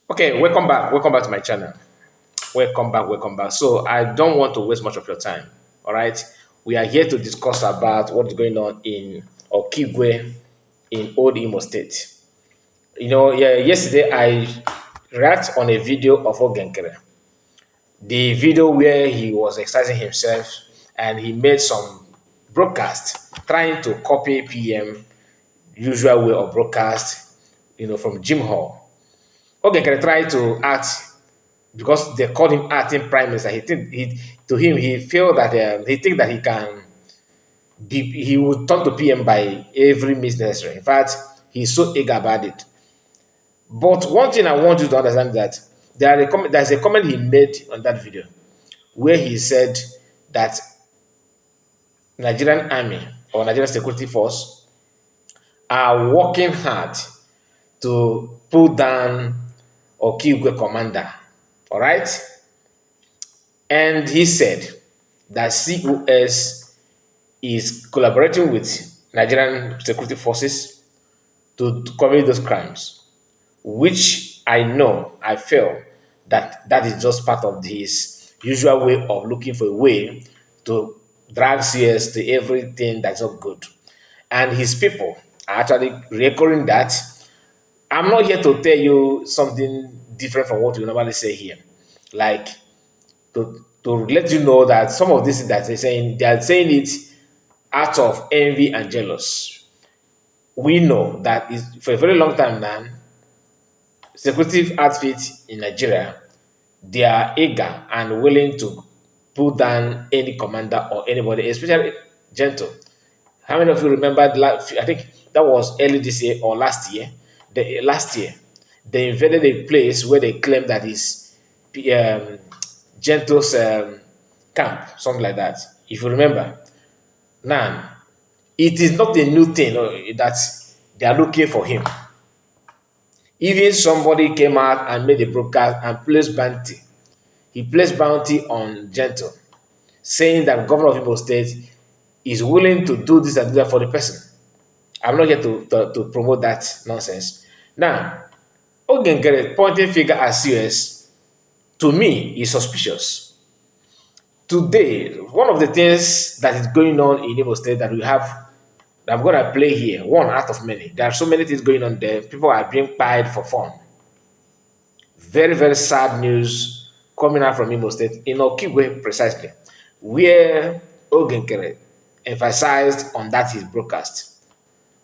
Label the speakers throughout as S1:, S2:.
S1: Okay, welcome back to my channel. Welcome back. So I don't want to waste much of your time. All right, we are here to discuss about what is going on in Okigwe in Old Imo State. Yeah, yesterday I react on a video of Ogenkere, the video where he was exercising himself and he made some broadcast trying to copy PM usual way of broadcast, from Jim Hall. Ogenkere tried to act because they called him acting prime minister. He feel that he think that he would talk to PM by every means necessary. In fact, he's so eager about it. But one thing I want you to understand that there's a comment he made on that video where he said that Nigerian army or Nigerian security force are working hard to pull down Okigwe commander. All right. And he said that COS is collaborating with Nigerian security forces to commit those crimes, which I feel that that is just part of his usual way of looking for a way to drag CS to everything that's not good. And his people are actually recurring that. I'm not here to tell you something different from what we normally say here. Like to let you know that some of this that they are saying it out of envy and jealous. We know that for a very long time now, security outfits in Nigeria, they are eager and willing to put down any commander or anybody, especially gentle. How many of you remember? I think that was early this year or last year. Last year, they invaded a place where they claimed that is um, Gentle's camp, something like that. If you remember, now it is not a new thing that they are looking for him. Even somebody came out and made a broadcast and placed bounty. He placed bounty on Gentle, saying that governor of Imo State is willing to do this and do that for the person. I'm not here to promote that nonsense. Now, Ogenkere pointing finger at CS to me is suspicious. Today, one of the things that is going on in Imo State that we have, that I'm going to play here, one out of many. There are so many things going on there. People are being paid for fun. Very, very sad news coming out from Imo State, in Okigwe precisely, where Ogenkere emphasized on that his broadcast.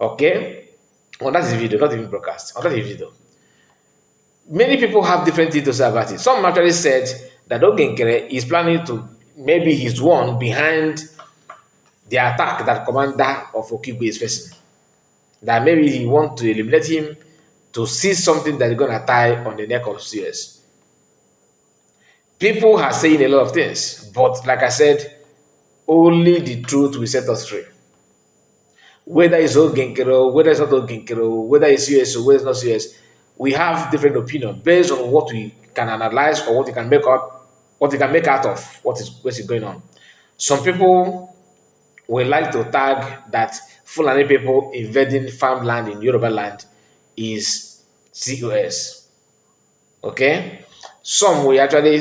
S1: Okay? On that his video, not even broadcast, on that his video. Many people have different things to say about it. Some actually said that Ogenkere is planning to, maybe he's one behind the attack that commander of Okigwe is facing. That maybe he want to eliminate him to see something that is going to tie on the neck of CS. People are saying a lot of things, but like I said, only the truth will set us free. Whether it's Ogenkere, whether it's not Ogenkere, whether it's CS or whether it's not CS, we have different opinions based on what we can analyze or what we can make out, of what is going on. Some people will like to tag that Fulani people invading farmland in Yoruba land is COS. Okay? Some will actually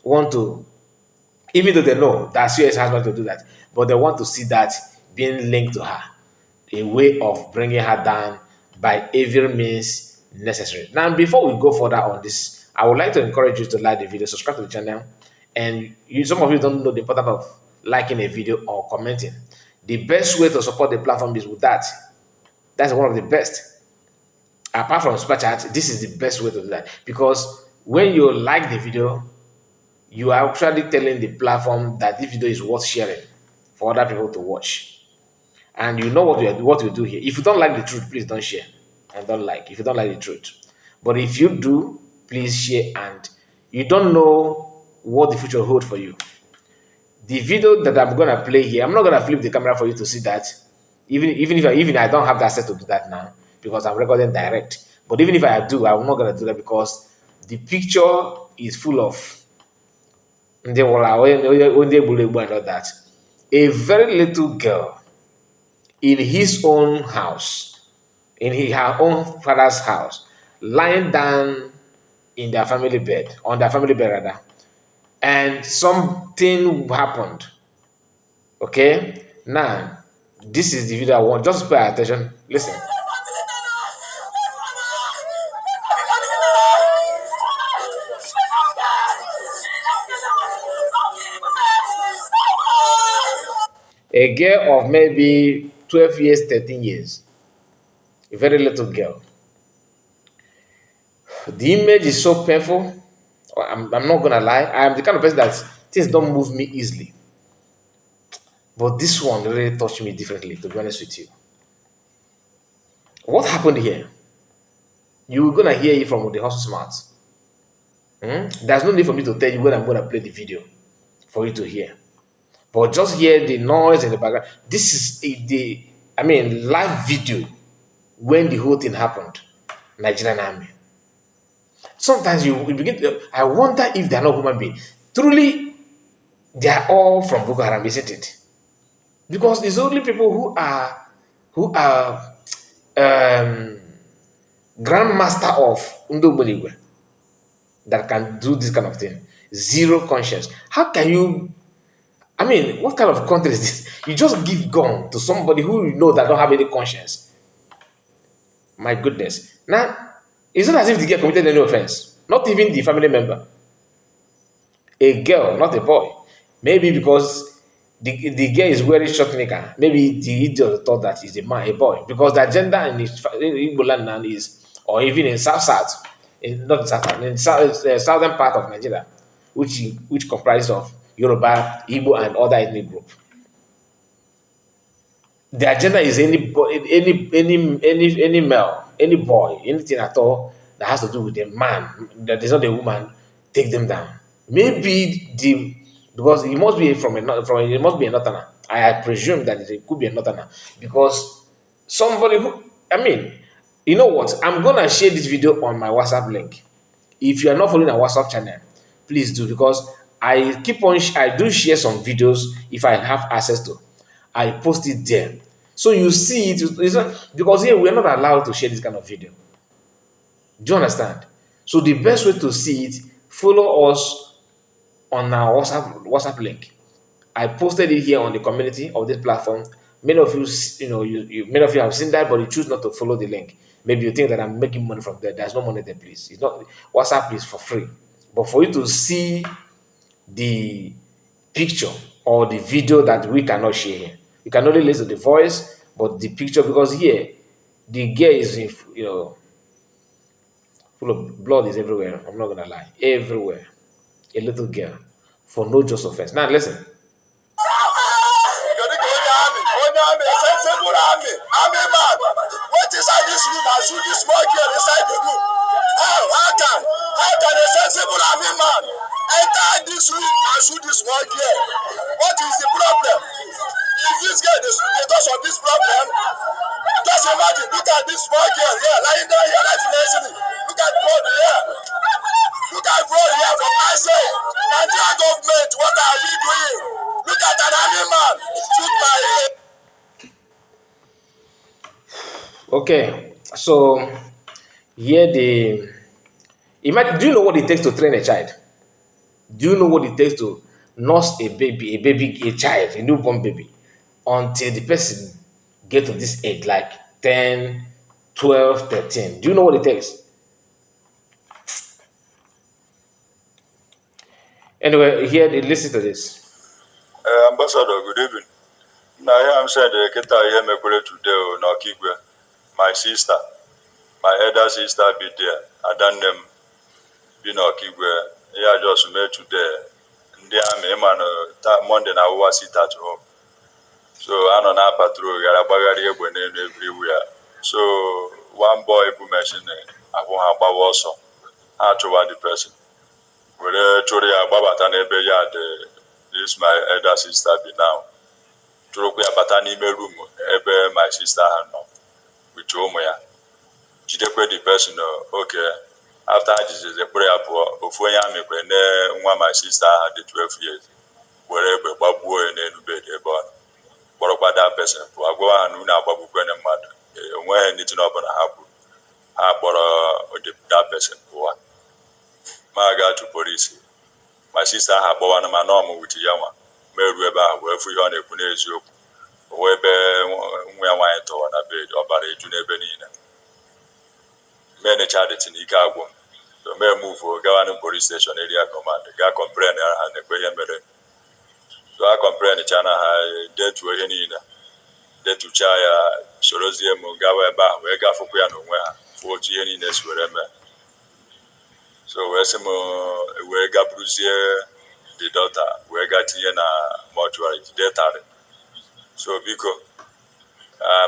S1: want to, even though they know that COS has not to do that, but they want to see that being linked to her, a way of bringing her down by every means necessary. Now, before we go further on this, I would like to encourage you to like the video, subscribe to the channel, and some of you don't know the importance of liking a video or commenting. The best way to support the platform is with that. That's one of the best. Apart from super chat, this is the best way to do that, because when you like the video, you are actually telling the platform that this video is worth sharing for other people to watch. And you know what you do here. If you don't like the truth, please don't share and don't like. If you don't like the truth, but if you do, please share. And you don't know what the future holds for you. The video that I'm gonna play here, I'm not gonna flip the camera for you to see that. Even I don't have the access to do that now because I'm recording direct. But even if I do, I'm not gonna do that because the picture is full of and all that. A very little girl in his own house, in her own father's house, lying down in their family bed, on their family bed rather, and something happened. Okay, now this is the video I want. Just pay attention. Listen. A girl of maybe 12 years, 13 years, a very little girl. The image is so painful. I'm not gonna lie. I am the kind of person that things don't move me easily. But this one really touched me differently, to be honest with you. What happened here? You're gonna hear it from the horse's mouth. There's no need for me to tell you when I'm gonna play the video for you to hear. But just hear the noise in the background. This is live video when the whole thing happened. Nigerian army. Sometimes you begin to, I wonder if they're not human beings. Truly, they are all from Boko Haram, isn't it? Because it's only people who are um, grandmaster of Ndogbenigwe that can do this kind of thing. Zero conscience. How can you? I mean, what kind of country is this? You just give gun to somebody who you know that don't have any conscience. My goodness. Now, it's not as if the girl committed any offense. Not even the family member. A girl, not a boy. Maybe because the girl is wearing short knicker. Maybe the idiot thought that he's a man, a boy. Because the gender in Igbo land now is, or even in South, not in South, in southern part of Nigeria, which comprises of Yoruba, Igbo, and other ethnic group. The agenda is any male, any boy, anything at all that has to do with a man that is not a woman, take them down. Maybe the because it must be from it must be a northerner. I presume that it could be a northerner because somebody who you know what? I'm gonna share this video on my WhatsApp link. If you are not following our WhatsApp channel, please do because I do share some videos if I have access to. I post it there. So you see it, it's not, because here we are not allowed to share this kind of video. Do you understand? So the best way to see it, follow us on our WhatsApp link. I posted it here on the community of this platform. Many of you, many of you have seen that, but you choose not to follow the link. Maybe you think that I'm making money from there. There's no money there, please. It's not WhatsApp is for free. But for you to see the picture or the video that we cannot share here, you can only listen to the voice, but the picture because here the girl is full of blood is everywhere. I'm not gonna lie, everywhere. A little girl for no just offense. Now listen. What inside this room? I shoot this small girl inside the room. How can a sensible army man enter this room and shoot this small girl? What is the problem? If this girl is because of this problem, just imagine, look at this small girl here, lying down here, like listening. Look at blood here. Look at blood here from my side. Nigeria government, what are we doing? Look at an army man shoot my head. Okay, so here do you know what it takes to train a child? Do you know what it takes to nurse a child, a newborn baby, until the person get to this age, like 10, 12, 13? Do you know what it takes? Anyway, here, listen to this.
S2: Ambassador, good evening. Now, I'm saying the Keta here today in Okigwe. My sister, my elder sister be there. I done them in Okigwe. Yeah, just met today. Monday I was sit at home. So I don't know patrol. Everywhere. So one boy who mentioned I won't have also. I told the person. This is my elder sister be now. Trokuya batani me room ebe my sister had no. With Omoya. Jidekwe the person okay. After this is a prayer for Ofoya me when my sister had the 12 years. Wherever babu and bed about. What about that person? For I go and una babu and mother. When it's not gonna happen. I bought that person for what? my sister ha agbawana ma na ọmụ wuti ya nwa meru ebe ahụ wee fụ ihe ọ na-ekwu n'eziokwu wee ebe nwa ya nwaanyị tọwa na bed ọbara eju n'ebe niile menecha dịtị n'ike agwụ so mee move gawa police station area command ga complain ha na-ekwe ihe mere so a complain cha na ha detuo ihe niile detucha ya sorozie m gawa ebe ahụ wee gafụkwa ya n'onwe ha fụ otu ihe niile si were mee so wee sị m wee gaburuzie the daughter wee ga tinye na mortuary detari so biko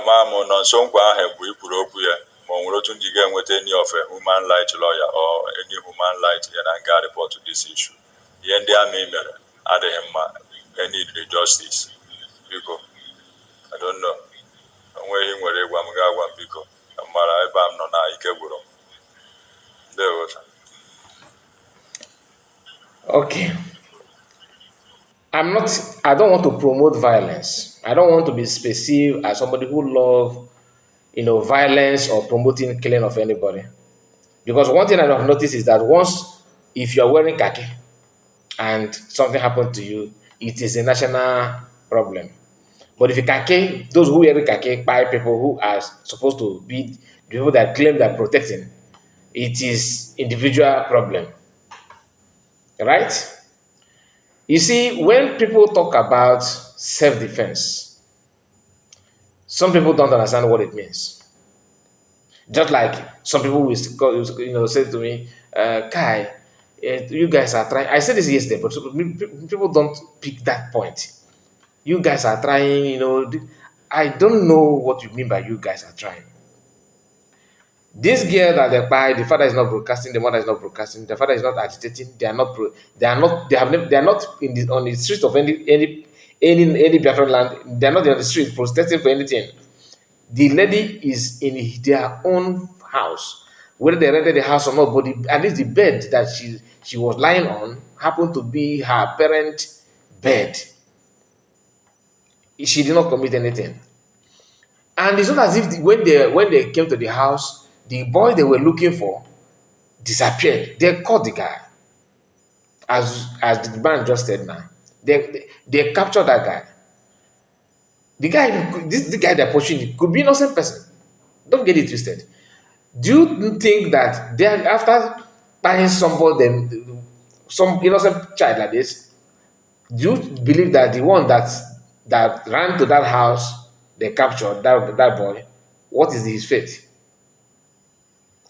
S2: ma m nọ nso nkwa ahụ bụ ikwuru okwu ya ma ọ nwere otu ndị ga-enweta any of a human rights lawyer or any human rights ya na nga report to this issue ihe ndị amị mere adịghị mma need the justice biko I don't know onweghị nwere ịgwa m ga-agwa m biko mara ebe m nọ na ike gwụrụ m ndewo.
S1: Okay. I don't want to promote violence. I don't want to be perceived as somebody who love, violence or promoting killing of anybody. Because one thing I have noticed is that if you're wearing khaki and something happened to you, it is a national problem. But if you khaki, those who wear khaki by people who are supposed to be the people that claim they're protecting, it is individual problem. Right? You see, when people talk about self-defense, some people don't understand what it means. Just like some people will say to me, Kai, you guys are trying. I said this yesterday, but people don't pick that point. You guys are trying, I don't know what you mean by you guys are trying. This girl that they buy, the father is not broadcasting, the mother is not broadcasting, the father is not agitating. They are not on the street of any Biafran land. They are not on the street protesting for anything. The lady is in their own house, whether they rented the house or not. But at least the bed that she was lying on happened to be her parent bed. She did not commit anything, and it's not as if when they came to the house, the boy they were looking for disappeared. They caught the guy. As the man just said now. They captured that guy. The guy they're pushing could be an innocent person. Don't get it twisted. Do you think that after tying somebody, some innocent child like this, do you believe that the one that ran to that house, they captured that boy, what is his fate?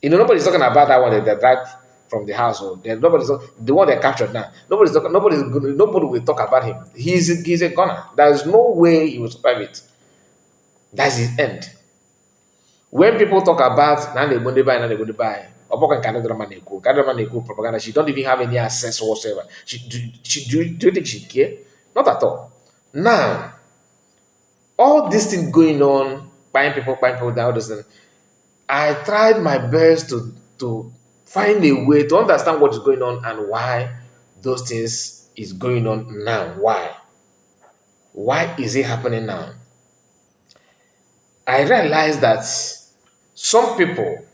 S1: Nobody's talking about that one that they dragged from the household. The one they captured now. Nobody will talk about him. He's a gunner. There's no way he will survive it. That's his end. When people talk about propaganda, she don't even have any access whatsoever. Do you think she care? Not at all. Now, all these things going on, buying people down, all those things, I tried my best to find a way to understand what is going on and why those things is going on now. Why is it happening now? I realized that some people,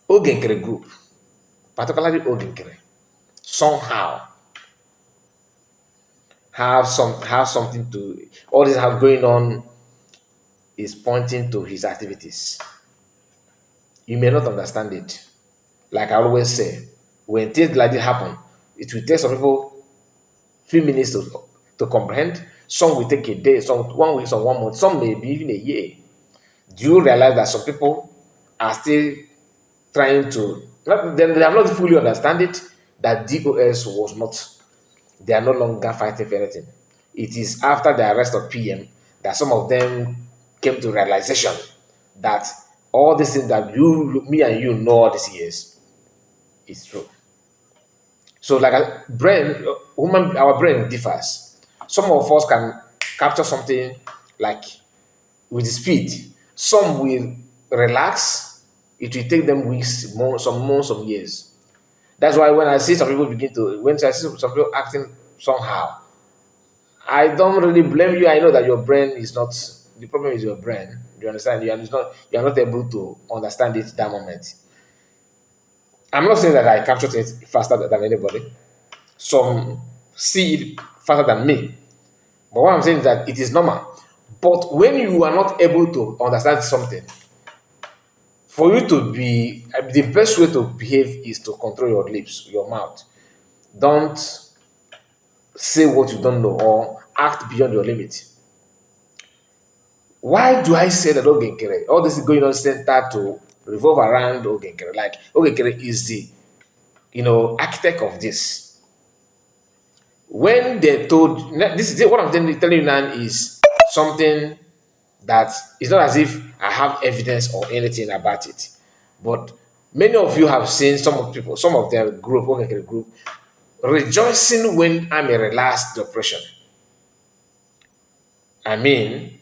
S1: Ogenkere group, particularly Ogenkere, somehow have something to all this have going on is pointing to his activities. You may not understand it. Like I always say, when things like this happen, it will take some people few minutes to comprehend. Some will take a day, some 1 week, some 1 month, some may be even a year. Do you realize that some people are still trying to, they have not fully understand it, that DOS was not, they are no longer fighting for anything. It is after the arrest of PM that some of them came to realization that all these things that me and you know all these years is true. So like our brain differs. Some of us can capture something like with speed. Some will relax. It will take them weeks, some months, some years. That's why when I see some people when I see some people acting somehow, I don't really blame you. I know that your brain is not, the problem is your brain. You understand? You are not able to understand it that moment. I'm not saying that I captured it faster than anybody. Some see it faster than me. But what I'm saying is that it is normal. But when you are not able to understand something, for you to be the best way to behave is to control your lips, your mouth. Don't say what you don't know or act beyond your limit. Why do I say that Ogenkere? All this is going on center to revolve around Ogenkere. Like Ogenkere is the architect of this. When they told this is what I'm telling you now is something that it's not as if I have evidence or anything about it. But many of you have seen some of their group, Ogenkere group, rejoicing when Army relaxed the oppression. I mean,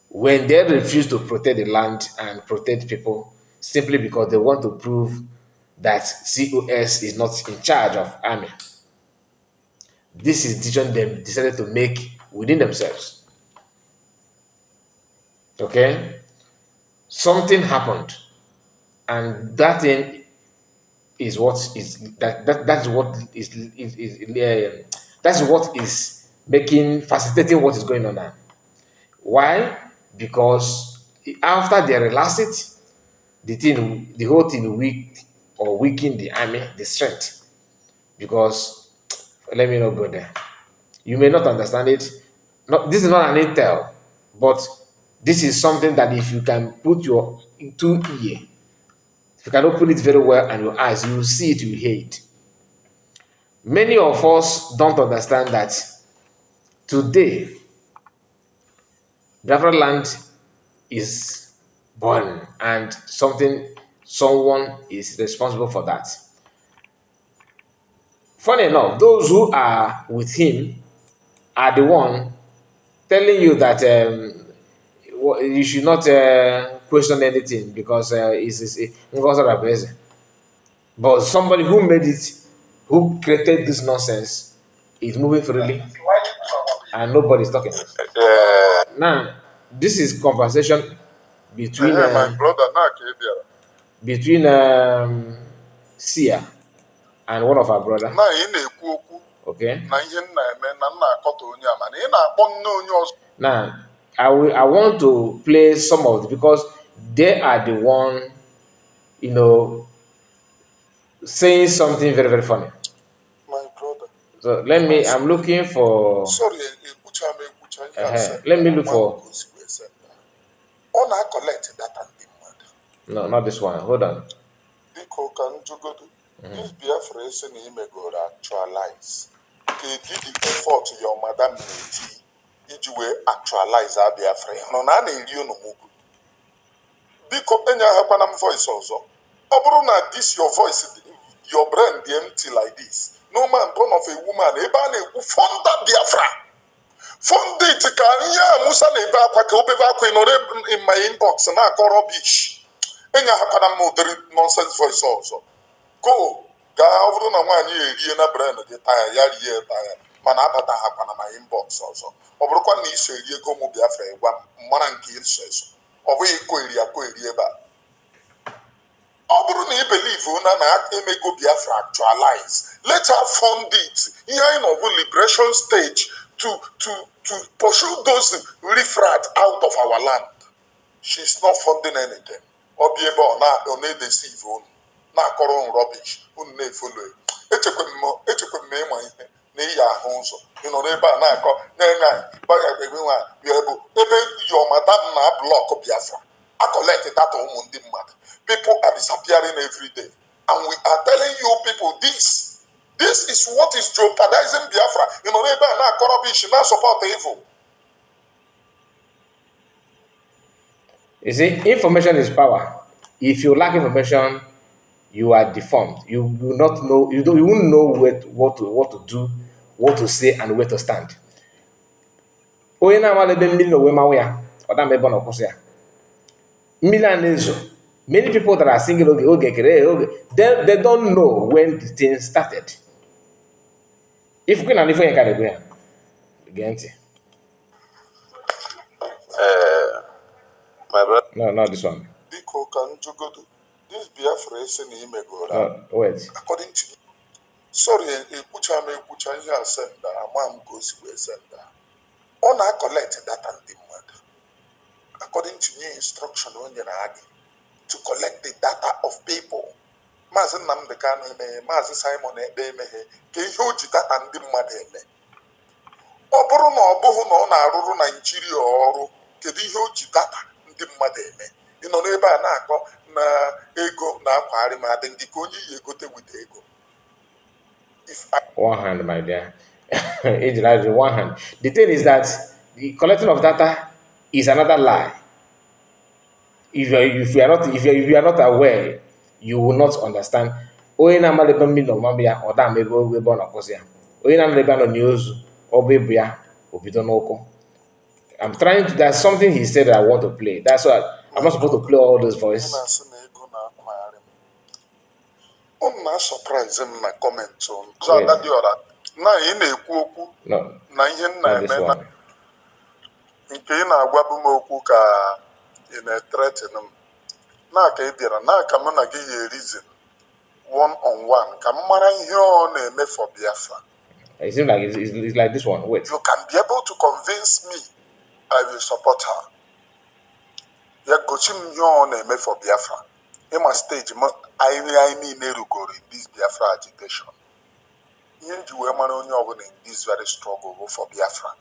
S1: when they refuse to protect the land and protect people simply because they want to prove that COS is not in charge of army. This is decision they decided to make within themselves. Okay? Something happened, and that thing is what is that's what that's what is making facilitating what is going on now. Why? Because after they relaxed it, the whole thing weakened the army, the strength. Because let me not go there. You may not understand it. No, this is not an intel, but this is something that if you can put your two ear, if you can open it very well and your eyes, you will see it, you will hear it. Many of us don't understand that today, Biafra land is born and someone is responsible for that. Funny enough, those who are with him are the one telling you that you should not question anything because it's Ngozi. But somebody who made it, who created this nonsense, is moving freely and nobody's talking. Now, this is conversation between
S2: My brother,
S1: between Sia and one of our brother.
S2: na ị na-ekwu okwu
S1: Okay.
S2: na ihe m na-eme na m na-akọta onye a mana ị na-akpọ nne onye ọzọ.
S1: Now, I want to play some of it because they are the one, saying something very, very funny.
S2: My brother.
S1: So I'm looking for.
S2: Sorry, ekwucha m ekwucha ihe ase.
S1: Let me look for.
S2: Ọ na-akọlect data ndị mmadụ.
S1: No, not this one. Hold on.
S2: Biko ka m jụgodu. This Biafra esi na imegoro actualize. Kedu the effort your madam na-eti iji wee actualize a Biafra ịhụrụ na a na-eri unu mugwu. Biko enye ahakwana m voice ọzọ. Ọ bụrụ na this your voice, your brain dị empty like this. No man born of a woman ebe a na-ekwu fonda Biafra. Fonda it ka ihe a Musa na-ebe akwa ka obebe akwa ịnọrọ in my inbox na-akọ rubbish. Enye ahakwana m ụdịrị nonsense voice ọzọ. Go gaa ọ bụrụ na nwaanyị erie na brain gị taya ya rie taya mana abata ha kwana my inbox ọzọ. Ọ bụrụkwa na iso eri ego ụmụ Biafra ịgwa m mara nke iso eso. Ọ bụghị akọ eri ebe a. Ọ bụrụ na ị believe na emego Biafra actualize, let her fund it. Ihe anyị nọ bụ liberation stage to pursue those riffraff out of our land. She's not funding anything. Ọ bụ ebe ọ na-edeceive unu na-akọrọ unu rubbish unu na-efolo. Echekwa m ịma ihe na iyi ahụ ụzọ ị nọrọ ebe a na-akọ ebe your madam na block Biafra a collect data ụmụ ndị mmadụ. People are disappearing every day and we are telling you people this is what is jeopardizing Biafra. Ị nọrọ ebe a na-akọ rubbish na support evil.
S1: You see, information is power. If you lack information, you are deformed. You will not know. You won't know what to do, what to say, and where to stand. Many people that are singing they don't know when the thing started. If you can
S2: My brother.
S1: No, not this one.
S2: Biko ka njugodu.
S3: this Biafra is in Imegora.
S1: Wait.
S3: According to you, sorry, a butcher may butcher here sender, a man goes with a sender. On I collect that and the mud. According to new instruction on your to collect the data of people. Mazen Namdekan, Mazen Simon, Ebemehe, Kehoji data and the mud. Ọ bụrụ na ọ bụghị na ọ na-arụrụ Naijiria ọrụ, kedu ihe o ji data ndị mmadụ eme? Ị nọ n'ebe a na-akọ na ego na-akwagharị ma adị ndị ka onye yi egote wite ego.
S1: One hand, my dear. It's like one hand. The thing is that the collecting of data is another lie. If you are not aware, you will not understand. Onye na-amalebe mmiri na ọmama ya ọ da ebe ọ na-akwụsị ya. Onye na-amalebe nọ n'ozu ọ bụ ebu ya obido n'ụkwụ. I'm trying to. There's something he said that I want to play. That's why I'm not supposed to play all those voices.
S3: I'm not surprised in my comments on that. Na ị na-ekwu okwu na ihe nna eme na nke ị na-agwa bụ m okwu ka ị na-threaten m na-aka ị bịara na-aka mụ na gị ya reason one on one ka m mara ihe ọ na-eme for Biafra.
S1: It seems like it's like this one. Wait.
S3: You can be able to convince me I will support her. Ya gosi m ihe ọ na-eme for Biafra. In my stage, I need to in this Biafra agitation. In this very struggle for Biafra.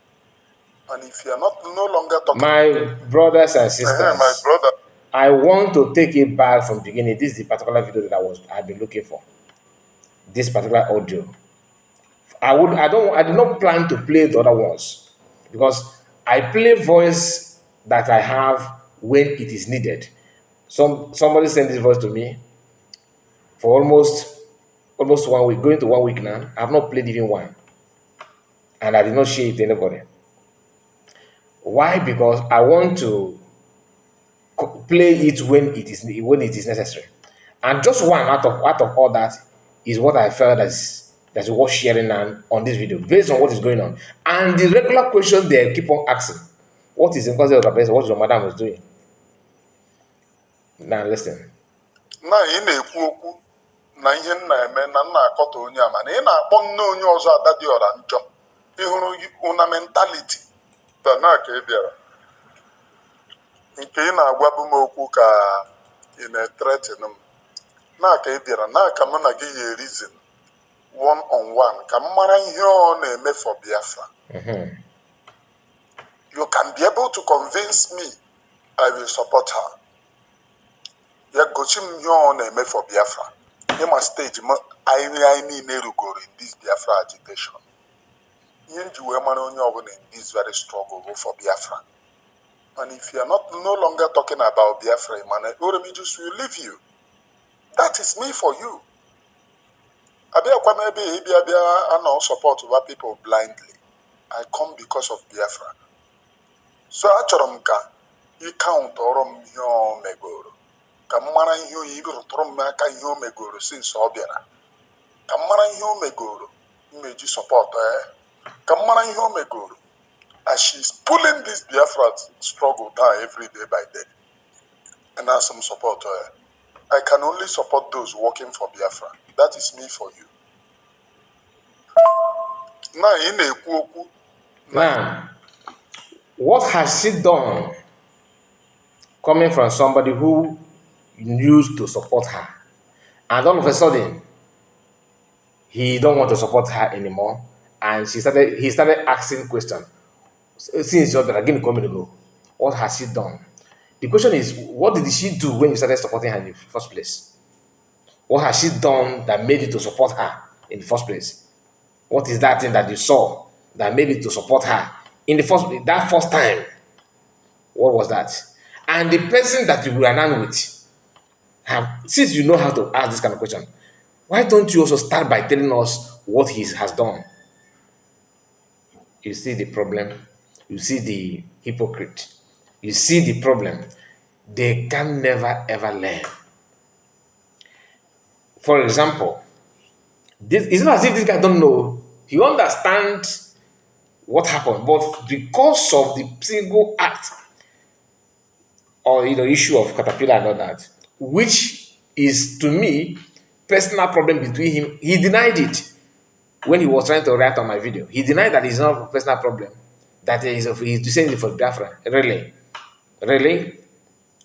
S3: And if you are not no longer talking,
S1: my brothers and sisters,
S3: my brother,
S1: I want to take it back from the beginning. This is the particular video that I've been looking for. This particular audio. I did not plan to play the other ones because I play voice that I have when it is needed. Somebody sent this voice to me for almost 1 week, going to 1 week now. I have not played even one, and I did not share it to anybody. Why? Because I want to play it when it is necessary, and just one out of all that is what I felt that's worth sharing on this video based on what is going on and the regular question they keep on asking. What is the cause of the best? What your madam is doing? Now listen.
S3: Na ị na-ekwu okwu na ihe nna eme na nna akọta onye ama na ị na-akpọ nne onye ọzọ ada dị ọra njọ ịhụrụ una mentality ta na ka ị bịara nke ị na-agwa bụ m okwu ka ị na-threaten m na ka ị bịara na ka mụ na gị ya reason one on one ka m mara ihe ọ na-eme for Biafra. You can be able to convince me I will support her. Ya gosi m ihe ọ na-eme for Biafra. In my stage, I need to go in this Biafra agitation. In this very struggle for Biafra. And if you are not no longer talking about Biafra, man, Oromijus will leave you. That is me for you. I don't support over people blindly. I come because of Biafra. So Achoromka, you count Orom Megoro. Kamara ihe oyi rụtụrụ m aka ihe o megoro since ọ bịara. Ka mara ihe o megoro mmeji support ka mara ihe o megoro as she's pulling this Biafra struggle down every day by day. And as some support I can only support those working for Biafra. That is me for you. Now ị na-ekwu okwu.
S1: Now, what has she done coming from somebody who used to support her, and all of a sudden he don't want to support her anymore, and he started asking questions since you're again coming to go? What has she done? The question is, what did she do when you started supporting her in the first place? What has she done that made you to support her in the first place? What is that thing that you saw that made you to support her in the first time? What was that? And the person that you were known with, since you know how to ask this kind of question, why don't you also start by telling us what he has done? You see the problem. You see the hypocrite. You see the problem. They can never ever learn. For example, it's not as if this guy don't know. He understands what happened, but because of the single act or issue of Caterpillar and all that, which is, to me, personal problem between him. He denied it when he was trying to react on my video. He denied that it's not a personal problem, that he's saying it for Biafra. Really? Really?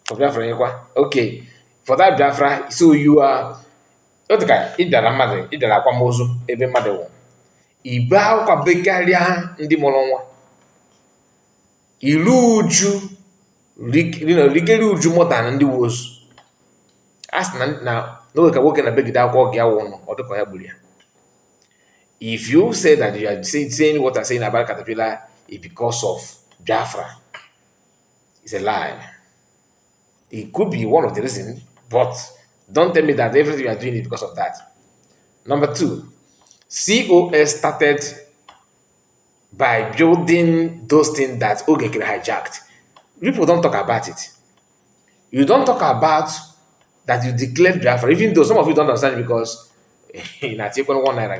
S1: For Biafra? Okay. For that Biafra, so you are. Otika, ịdara mmadụ, ịdara akwamozu ebe mmadụ nwụrụ. Ibe akwa bekarịa ndị mụrụ nwa. Ilu uju, rigere uju more than ndị wozu. As na n'oge ka nwoke na begide akwa ọgị awụ nọ, ọ dịka ya gburu ya. If you say that you are saying what I'm saying about Caterpillar is because of Biafra, it's a lie. It could be one of the reasons, but don't tell me that everything you are doing is because of that. Number two, COS started by building those things that Okigwe hijacked. People don't talk about it. You don't talk about that you declared Biafra, even though some of you don't understand it because in a take 1 naira,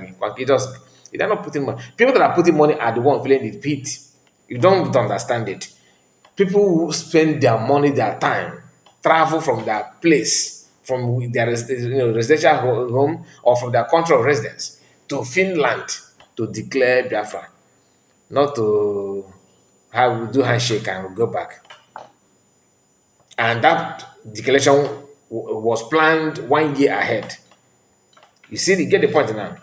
S1: they're not putting money. People that are putting money are the ones feeling the pit. You don't understand it. People who spend their money, their time, travel from their place, from their residential home or from their country of residence to Finland to declare Biafra, not to do handshake and go back. And that declaration was planned 1 year ahead. You see, you get the point now.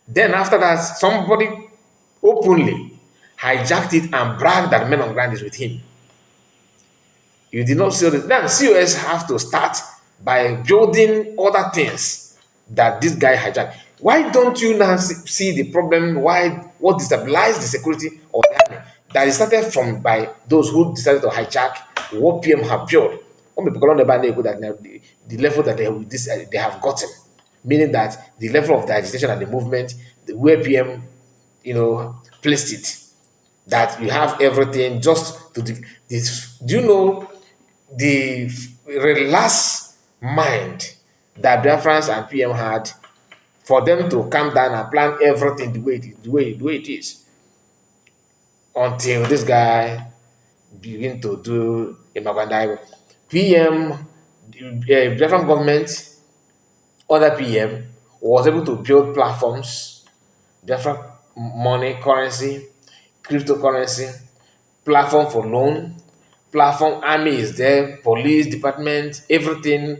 S1: Then after that, somebody openly hijacked it and bragged that Men on Ground is with him. You did not see it. Then COS have to start by building other things that this guy hijacked. Why don't you now see the problem? What destabilized the security of the army? That is started from by those who decided to hijack what PM have built. The level that they have gotten, meaning that the level of the agitation and the movement, where PM, placed it, that you have everything just to this. Do you know the relaxed mind that Biafrans and PM had for them to calm down and plan everything the way it is, until this guy begin to do a Magandai. PM, the Biafran government, other PM was able to build platforms, Biafran money, currency, cryptocurrency, platform for loan, platform army is there, police department, everything,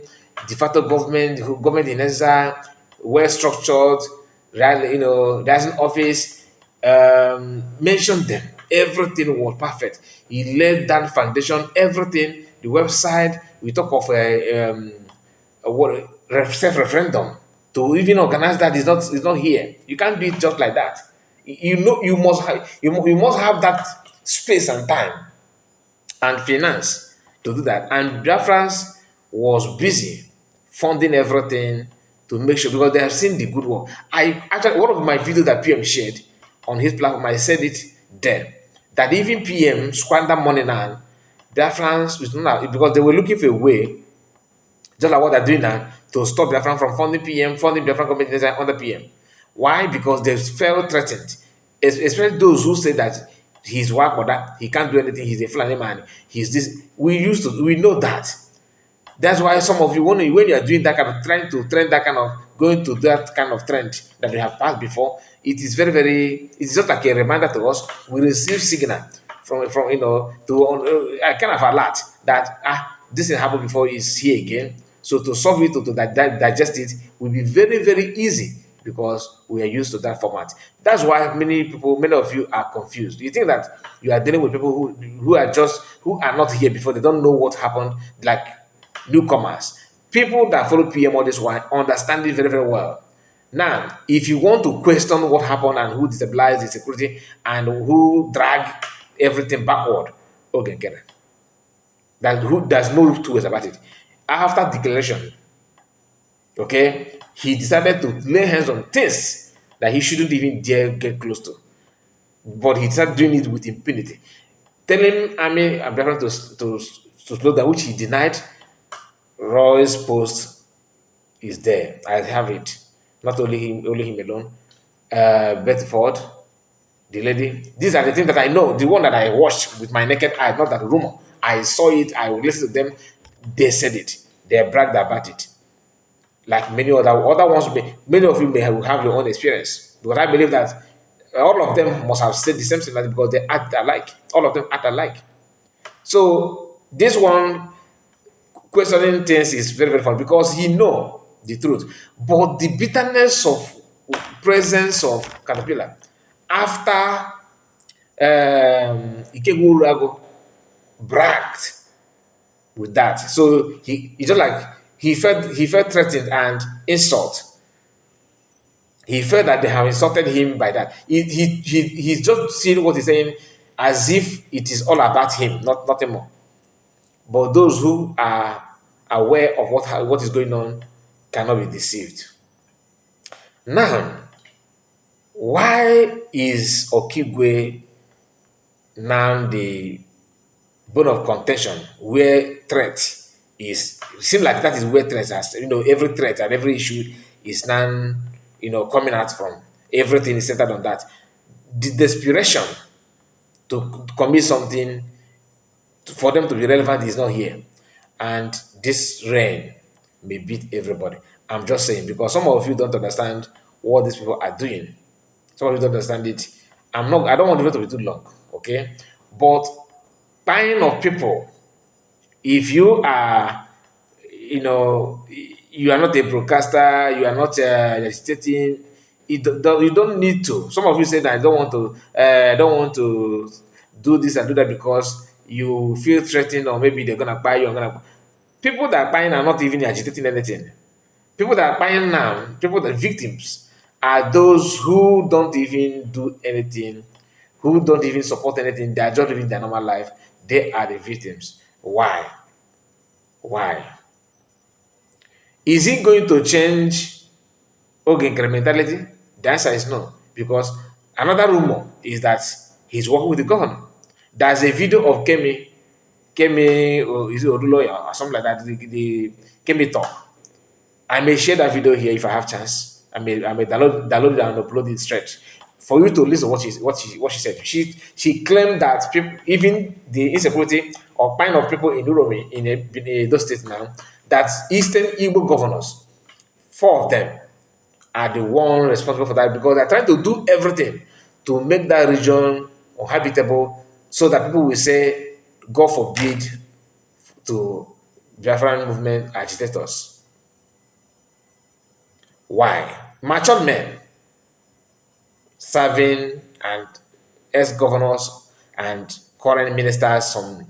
S1: de facto government in exile, well structured, rising office, mention them. Everything was perfect. He laid that foundation, everything, the website. We talk of self-referendum. To even organize that is not here. You can't do it just like that. You must have that space and time and finance to do that. And Biafrans was busy funding everything to make sure, because they have seen the good work. I actually, one of my videos that PM shared on his platform, I said it there, that even PM squander money now, Biafrans, because they were looking for a way, just like what they're doing now, to stop Biafran from funding PM, funding Biafran companies under PM. Why? Because they felt threatened, especially those who say that he's work or that he can't do anything, he's a flying man, he's this. We know that. That's why some of you, when you are doing that kind of trying to trend that kind of going to that kind of trend that we have passed before, it is it's just like a reminder to us. We receive signal from to I kind of alert that this thing happened before, is here again. So to solve it, to digest it, will be very, very easy because we are used to that format. That's why many of you are confused. You think that you are dealing with people who are not here before, they don't know what happened, like newcomers. People that follow PM all this while understand it very, very well. Now, if you want to question what happened and who destabilized the security and who dragged everything backward, okay, get it. There's no two ways about it. After declaration, okay, he decided to lay hands on things that he shouldn't even dare get close to. But he started doing it with impunity. Telling Army and Biafran to slow down, which he denied. Roy's post is there. I have it. Not only him alone. Bedford, the lady. These are the things that I know. The one that I watched with my naked eye, not that rumor. I saw it. I listened to them. They said it. They bragged about it. like many other ones. Many of you may have your own experience, because I believe that all of them must have said the same thing, like, because they act alike. All of them act alike. So this one questioning things is very, very fun, because he know the truth, but the bitterness of presence of caterpillar after Ikegwu bragged with that. So he just like he felt threatened and insult. He felt that they have insulted him by that. He's just seeing what he's saying as if it is all about him, nothing more. But those who are aware of what is going on cannot be deceived. Now, why is Okigwe now the bone of contention where threat is? It seems like that is where threat has, every threat and every issue is now, coming out from. Everything is centered on that. The desperation to commit something for them to be relevant is not here. And this rain may beat everybody. I'm just saying, because some of you don't understand what these people are doing. Some of you don't understand it. I don't want the video to be too long, okay? But buying of people, if you are, you are not a broadcaster, you are not agitating, you don't need to. Some of you say that I don't want to do this and do that because you feel threatened, or maybe they're gonna buy you. People that are buying are not even agitating anything. People that are buying now, the victims, are those who don't even do anything, who don't even support anything. They are just living their normal life. They are the victims. Why? Why? Is it going to change incrementality? The answer is no. Because another rumor is that he's working with the governor. There's a video of Kemi, or is it Oduloya or something like that, the Kemi talk. I may share that video here if I have chance. I may download it and upload it straight for you to listen to what she said. She claimed that people, even the insecurity or kind of people in Europe, in those states now, that Eastern Igbo governors, four of them, are the one responsible for that, because they're trying to do everything to make that region uninhabitable, so that people will say, God forbid, to Biafran movement agitators. Why? Mature men serving, and ex-governors and current ministers, some,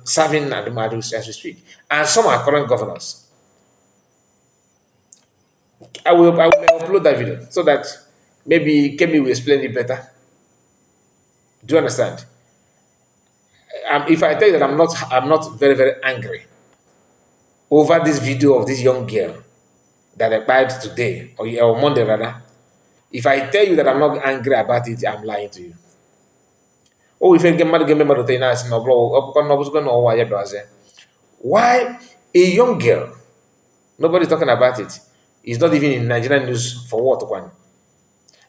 S1: serving at the Madus as we speak. And some are current governors. I will upload that video so that maybe Kemi will explain it better. Do you understand? If I tell you that I'm not very, very angry over this video of this young girl that I applied today, or Monday rather, if I tell you that I'm not angry about it, I'm lying to you. Oh, if you get mad, no why a young girl, nobody's talking about it, is not even in Nigerian news for what one.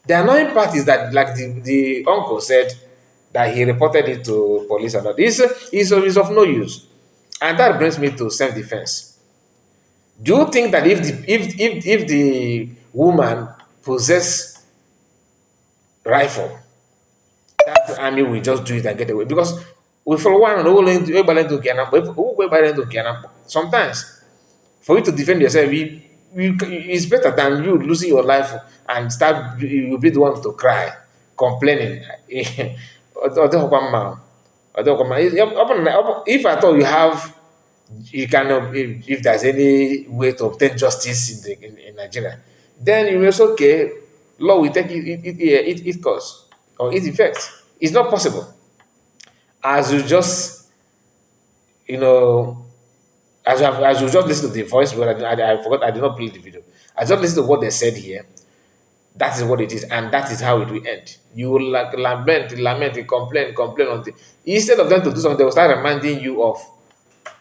S1: The annoying part is that, like the uncle said, that he reported it to police and all. This is of no use. And that brings me to self-defense. Do you think that if the woman possess rifle, that army will just do it and get away? Because we follow one sometimes for you to defend yourself, it's better than you losing your life and you'll be the one to cry, complaining. If I thought you cannot, if there's any way to obtain justice in Nigeria, then you will say, okay, law will take it course or its effect. It's not possible. As you just, you know, as you just listen to the voice, but I forgot, I did not play the video. I just listen to what they said here. That is what it is, and that is how it will end. You will like lament, complain until, instead of them to do something, they will start reminding you of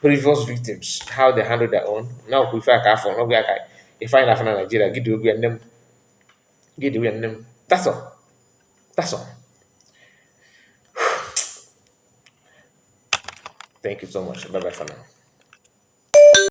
S1: previous victims, how they handled their own. Now, if I can, if I have Nigeria, get the way and them, get the way and them. That's all. That's all. Thank you so much. Bye bye for now.